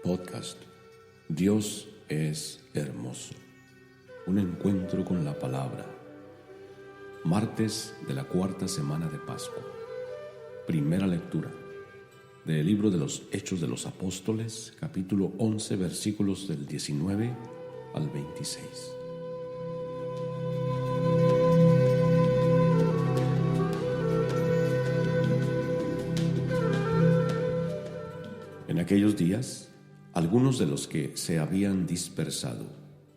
Podcast Dios es hermoso. Un encuentro con la palabra. Martes de la cuarta semana de Pascua. Primera lectura del libro de los Hechos de los Apóstoles, capítulo 11, versículos del 19 al 26. En aquellos días, algunos de los que se habían dispersado,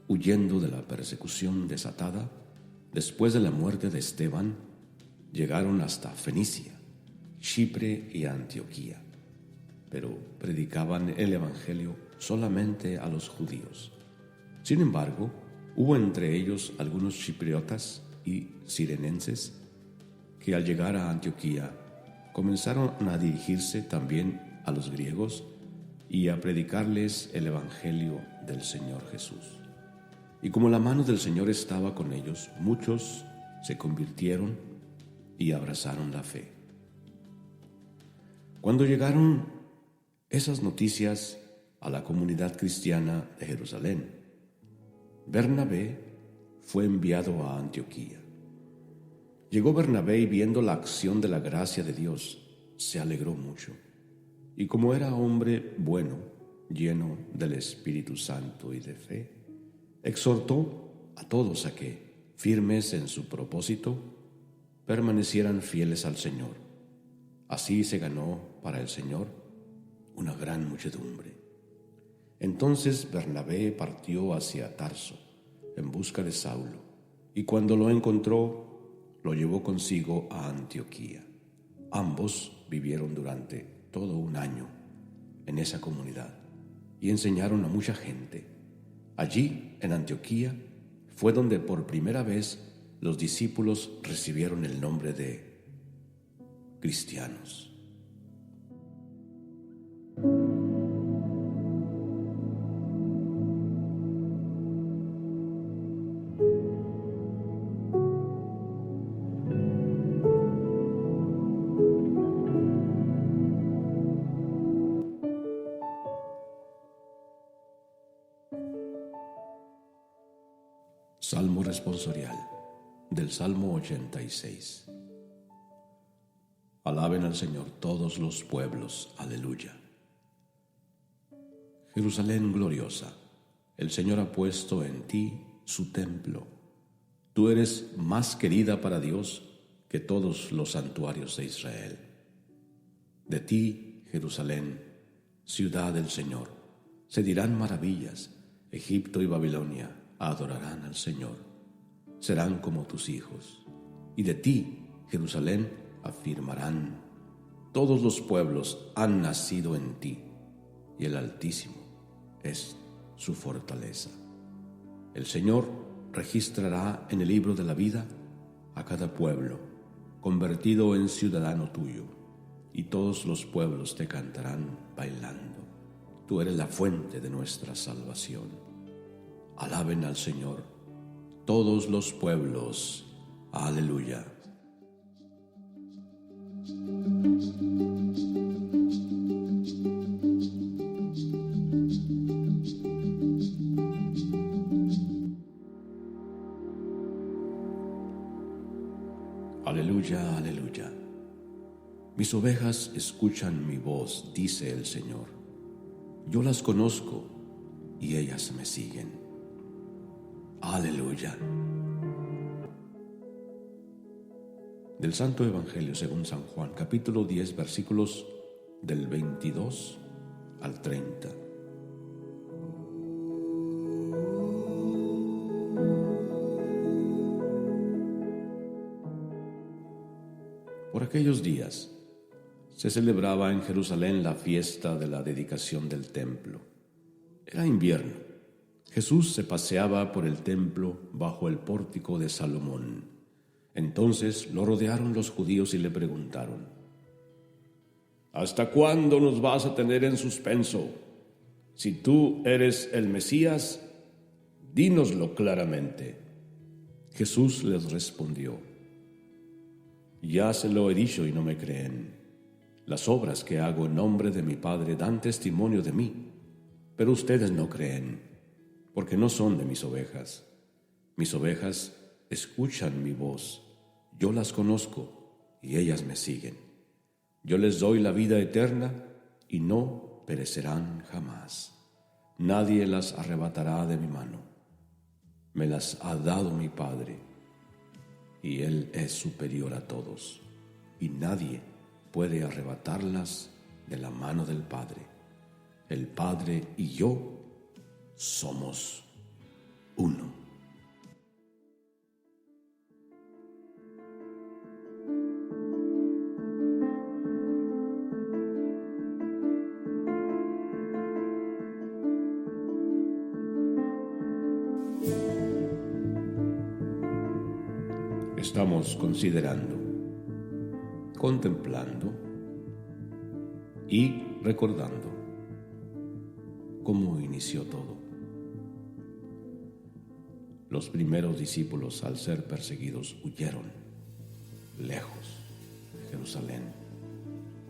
huyendo de la persecución desatada, después de la muerte de Esteban, llegaron hasta Fenicia, Chipre y Antioquía, pero predicaban el Evangelio solamente a los judíos. Sin embargo, hubo entre ellos algunos chipriotas y cirenenses que al llegar a Antioquía comenzaron a dirigirse también a los griegos y a predicarles el Evangelio del Señor Jesús. Y como la mano del Señor estaba con ellos, muchos se convirtieron y abrazaron la fe. Cuando llegaron esas noticias a la comunidad cristiana de Jerusalén, Bernabé fue enviado a Antioquía. Llegó Bernabé y viendo la acción de la gracia de Dios, se alegró mucho. Y como era hombre bueno, lleno del Espíritu Santo y de fe, exhortó a todos a que, firmes en su propósito, permanecieran fieles al Señor. Así se ganó para el Señor una gran muchedumbre. Entonces Bernabé partió hacia Tarso en busca de Saulo, y cuando lo encontró, lo llevó consigo a Antioquía. Ambos vivieron durante todo un año en esa comunidad y enseñaron a mucha gente. Allí, en Antioquía, fue donde por primera vez los discípulos recibieron el nombre de cristianos. Salmo responsorial del Salmo 86. Alaben al Señor todos los pueblos, aleluya. Jerusalén gloriosa, el Señor ha puesto en ti su templo. Tú eres más querida para Dios que todos los santuarios de Israel. De ti, Jerusalén, ciudad del Señor, se dirán maravillas. Egipto y Babilonia adorarán al Señor, serán como tus hijos. Y de ti, Jerusalén, afirmarán: todos los pueblos han nacido en ti, y el Altísimo es su fortaleza. El Señor registrará en el libro de la vida a cada pueblo, convertido en ciudadano tuyo, y todos los pueblos te cantarán bailando. Tú eres la fuente de nuestra salvación. Alaben al Señor todos los pueblos, aleluya. Aleluya, aleluya. Mis ovejas escuchan mi voz, dice el Señor. Yo las conozco y ellas me siguen. Aleluya. Del Santo Evangelio según San Juan, capítulo 10, versículos del 22 al 30. Por aquellos días se celebraba en Jerusalén la fiesta de la dedicación del templo. Era invierno. Jesús se paseaba por el templo bajo el pórtico de Salomón. Entonces lo rodearon los judíos y le preguntaron: ¿hasta cuándo nos vas a tener en suspenso? Si tú eres el Mesías, dínoslo claramente. Jesús les respondió: ya se lo he dicho y no me creen. Las obras que hago en nombre de mi Padre dan testimonio de mí, Pero ustedes no creen, porque no son de mis ovejas. Mis ovejas escuchan mi voz, yo las conozco y ellas me siguen. Yo les doy la vida eterna y no perecerán jamás. Nadie las arrebatará de mi mano. Me las ha dado mi Padre, y Él es superior a todos, y nadie puede arrebatarlas de la mano del Padre. El Padre y yo somos uno. Estamos considerando, contemplando y recordando cómo inició todo. Los primeros discípulos, al ser perseguidos, huyeron lejos de Jerusalén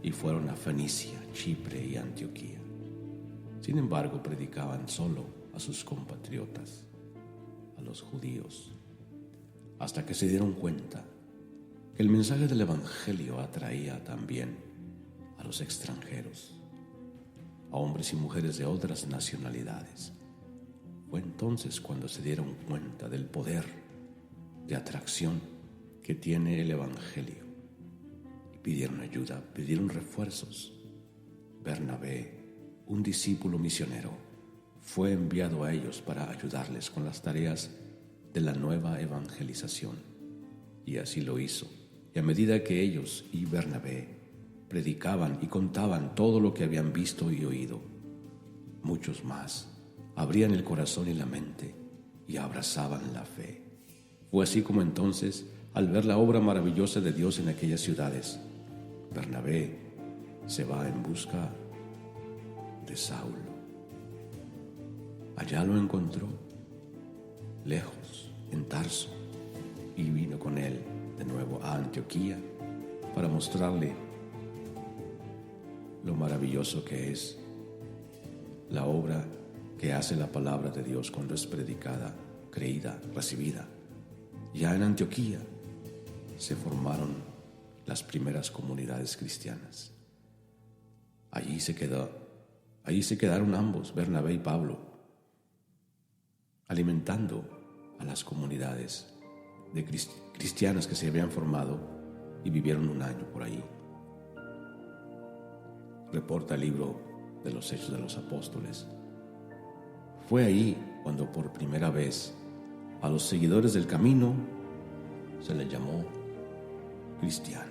y fueron a Fenicia, Chipre y Antioquía. Sin embargo, predicaban solo a sus compatriotas, a los judíos, hasta que se dieron cuenta que el mensaje del Evangelio atraía también a los extranjeros, a hombres y mujeres de otras nacionalidades. Fue entonces cuando se dieron cuenta del poder de atracción que tiene el Evangelio y pidieron ayuda, pidieron refuerzos. Bernabé, un discípulo misionero, fue enviado a ellos para ayudarles con las tareas de la nueva evangelización, y así lo hizo. Y a medida que ellos y Bernabé predicaban y contaban todo lo que habían visto y oído, muchos más abrían el corazón y la mente y abrazaban la fe. Fue así como entonces, al ver la obra maravillosa de Dios en aquellas ciudades, Bernabé se va en busca de Saulo. Allá lo encontró, lejos, en Tarso, y vino con él de nuevo a Antioquía para mostrarle lo maravilloso que es la obra que hace la palabra de Dios cuando es predicada, creída, recibida. Ya en Antioquía se formaron las primeras comunidades cristianas. Allí se quedaron ambos, Bernabé y Pablo, alimentando a las comunidades de cristianas que se habían formado y vivieron un año por allí. Reporta el libro de los Hechos de los Apóstoles. Fue ahí cuando por primera vez a los seguidores del camino se les llamó cristianos.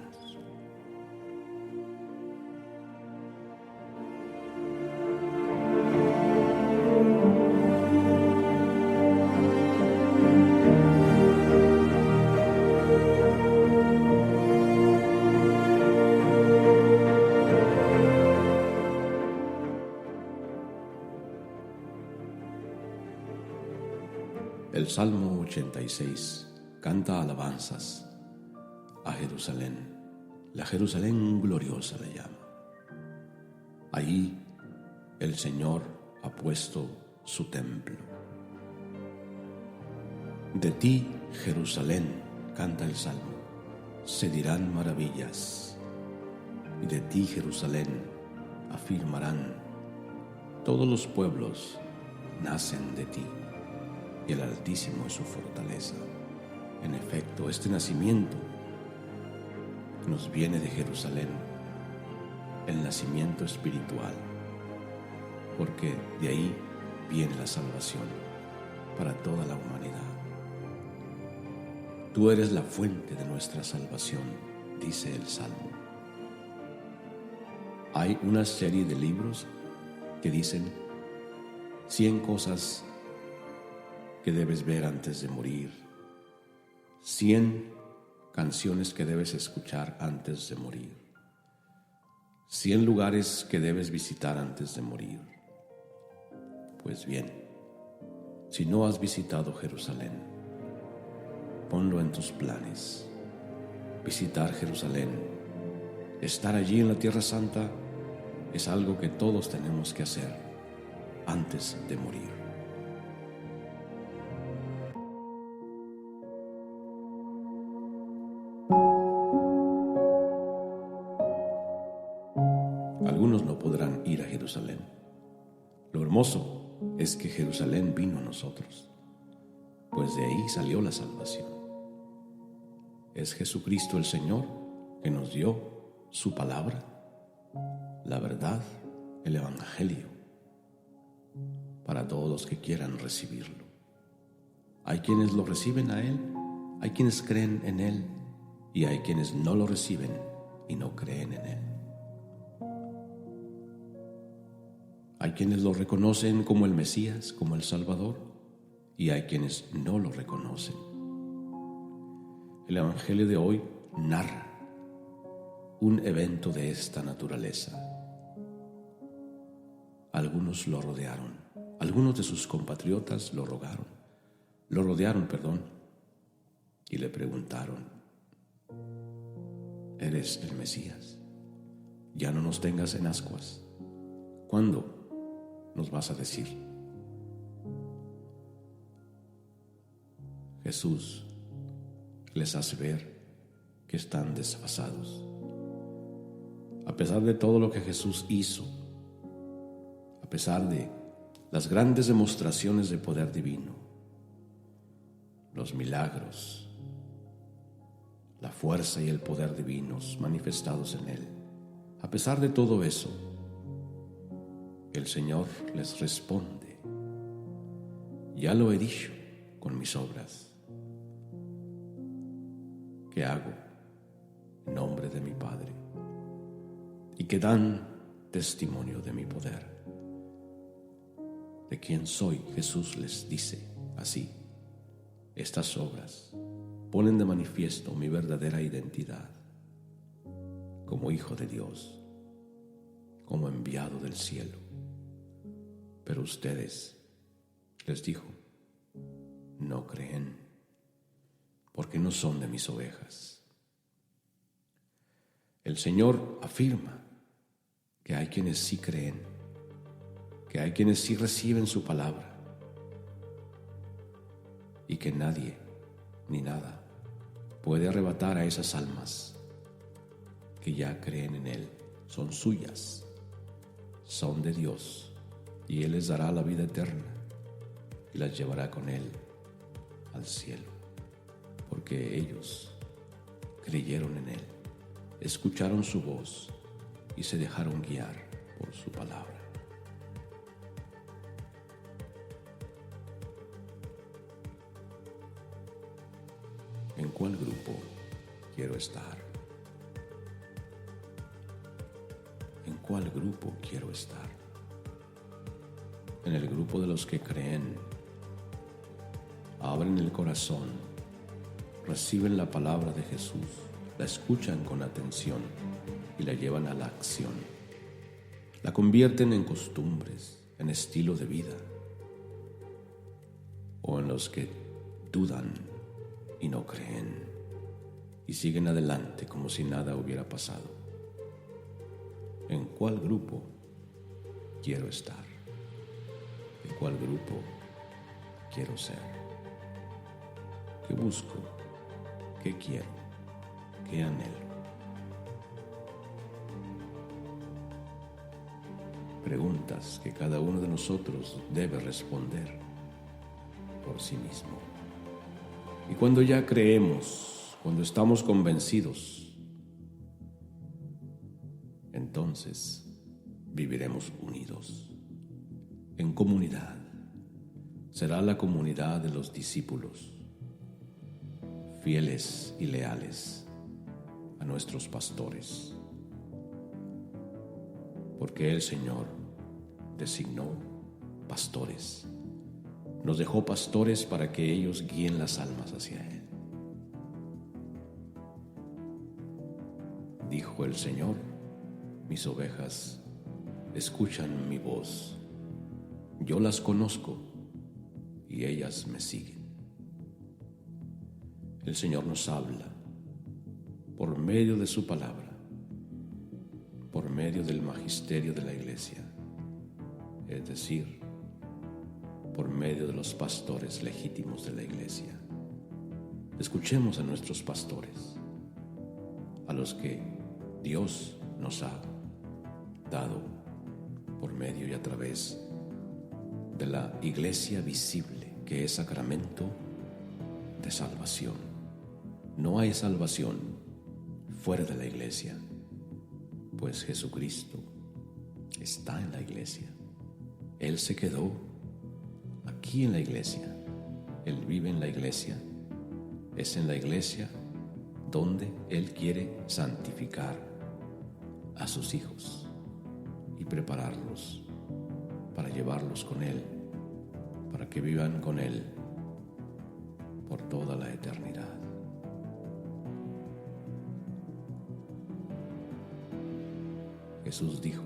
El Salmo 86 canta alabanzas a Jerusalén. La Jerusalén gloriosa le llama. Allí el Señor ha puesto su templo. De ti, Jerusalén, canta el Salmo, se dirán maravillas. Y de ti, Jerusalén, afirmarán, todos los pueblos nacen de ti. Y el Altísimo es su fortaleza. En efecto, este nacimiento nos viene de Jerusalén, el nacimiento espiritual, porque de ahí viene la salvación para toda la humanidad. Tú eres la fuente de nuestra salvación, dice el Salmo. Hay una serie de libros que dicen 100 cosas que debes ver antes de morir, 100 canciones que debes escuchar antes de morir, 100 lugares que debes visitar antes de morir. Pues bien, si no has visitado Jerusalén, ponlo en tus planes. Visitar Jerusalén, estar allí en la Tierra Santa, es algo que todos tenemos que hacer antes de morir. Algunos no podrán ir a Jerusalén. Lo hermoso es que Jerusalén vino a nosotros, pues de ahí salió la salvación. Es Jesucristo el Señor que nos dio su palabra, la verdad, el Evangelio, para todos los que quieran recibirlo. Hay quienes lo reciben a Él, hay quienes creen en Él y hay quienes no lo reciben y no creen en Él. Hay quienes lo reconocen como el Mesías, como el Salvador, y hay quienes no lo reconocen. El Evangelio de hoy narra un evento de esta naturaleza. Algunos lo rodearon, algunos de sus compatriotas lo rodearon, y le preguntaron: ¿eres el Mesías? Ya no nos tengas en ascuas. ¿Cuándo nos vas a decir? Jesús les hace ver que están desfasados. A pesar de todo lo que Jesús hizo, a pesar de las grandes demostraciones de poder divino, los milagros, la fuerza y el poder divinos manifestados en Él, a pesar de todo eso, el Señor les responde: ya lo he dicho con mis obras, que hago en nombre de mi Padre y que dan testimonio de mi poder. ¿De quién soy? Jesús les dice así: estas obras ponen de manifiesto mi verdadera identidad como Hijo de Dios, como enviado del cielo. Pero ustedes, les dijo, no creen, porque no son de mis ovejas. El Señor afirma que hay quienes sí creen, que hay quienes sí reciben su palabra, y que nadie ni nada puede arrebatar a esas almas que ya creen en Él. Son suyas, son de Dios, y Él les dará la vida eterna y las llevará con Él al cielo, porque ellos creyeron en Él, escucharon su voz y se dejaron guiar por su palabra. ¿En cuál grupo quiero estar? ¿En cuál grupo quiero estar? En el grupo de los que creen, abren el corazón, reciben la palabra de Jesús, la escuchan con atención y la llevan a la acción. La convierten en costumbres, en estilo de vida. O en los que dudan y no creen y siguen adelante como si nada hubiera pasado. ¿En cuál grupo quiero estar? ¿En cuál grupo quiero ser? ¿Qué busco? ¿Qué quiero? ¿Qué anhelo? Preguntas que cada uno de nosotros debe responder por sí mismo. Y cuando ya creemos, cuando estamos convencidos, entonces viviremos unidos, en comunidad. Será la comunidad de los discípulos, fieles y leales a nuestros pastores, porque el Señor designó pastores, nos dejó pastores para que ellos guíen las almas hacia Él. Dijo el Señor: mis ovejas escuchan mi voz, yo las conozco y ellas me siguen. El Señor nos habla por medio de su palabra, por medio del magisterio de la Iglesia, es decir, por medio de los pastores legítimos de la Iglesia. Escuchemos a nuestros pastores, a los que Dios nos ha dado por medio y a través de la Iglesia visible, que es sacramento de salvación. No hay salvación fuera de la Iglesia, pues Jesucristo está en la Iglesia. Él se quedó aquí en la Iglesia. Él vive en la Iglesia. Es en la Iglesia donde Él quiere santificar a sus hijos y prepararlos para llevarlos con Él, para que vivan con Él por toda la eternidad. Jesús dijo: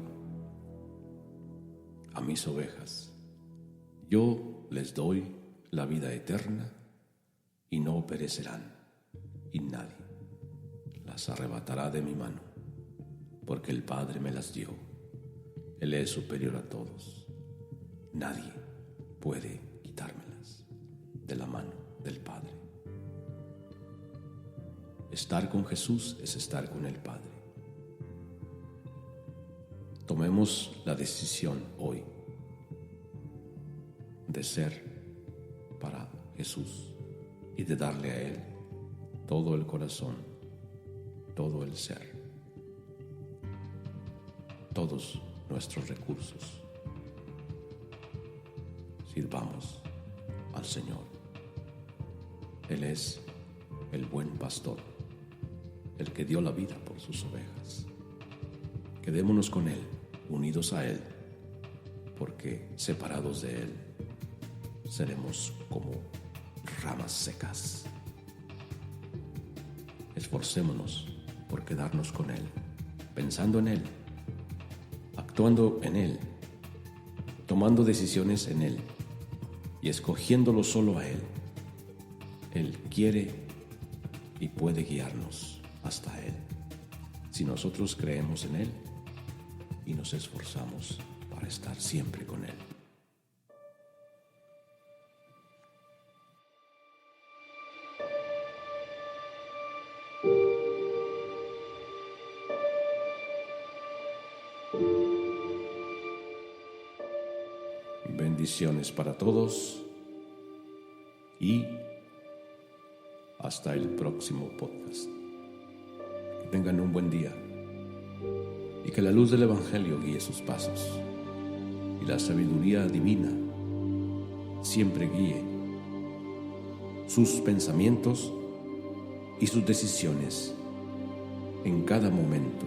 a mis ovejas yo les doy la vida eterna y no perecerán, y nadie las arrebatará de mi mano, porque el Padre me las dio. Él es superior a todos. Nadie puede quitármelas de la mano del Padre. Estar con Jesús es estar con el Padre. Tomemos la decisión hoy de ser para Jesús y de darle a Él todo el corazón, todo el ser, todos nuestros recursos. Sirvamos al Señor. Él es el buen pastor, el que dio la vida por sus ovejas. Quedémonos con Él, unidos a Él, porque separados de Él seremos como ramas secas. Esforcémonos por quedarnos con Él, pensando en Él, actuando en Él, tomando decisiones en Él y escogiéndolo solo a Él. Él quiere y puede guiarnos hasta Él, si nosotros creemos en Él y nos esforzamos para estar siempre con Él. Bendiciones para todos y hasta el próximo podcast. Que tengan un buen día y que la luz del Evangelio guíe sus pasos y la sabiduría divina siempre guíe sus pensamientos y sus decisiones en cada momento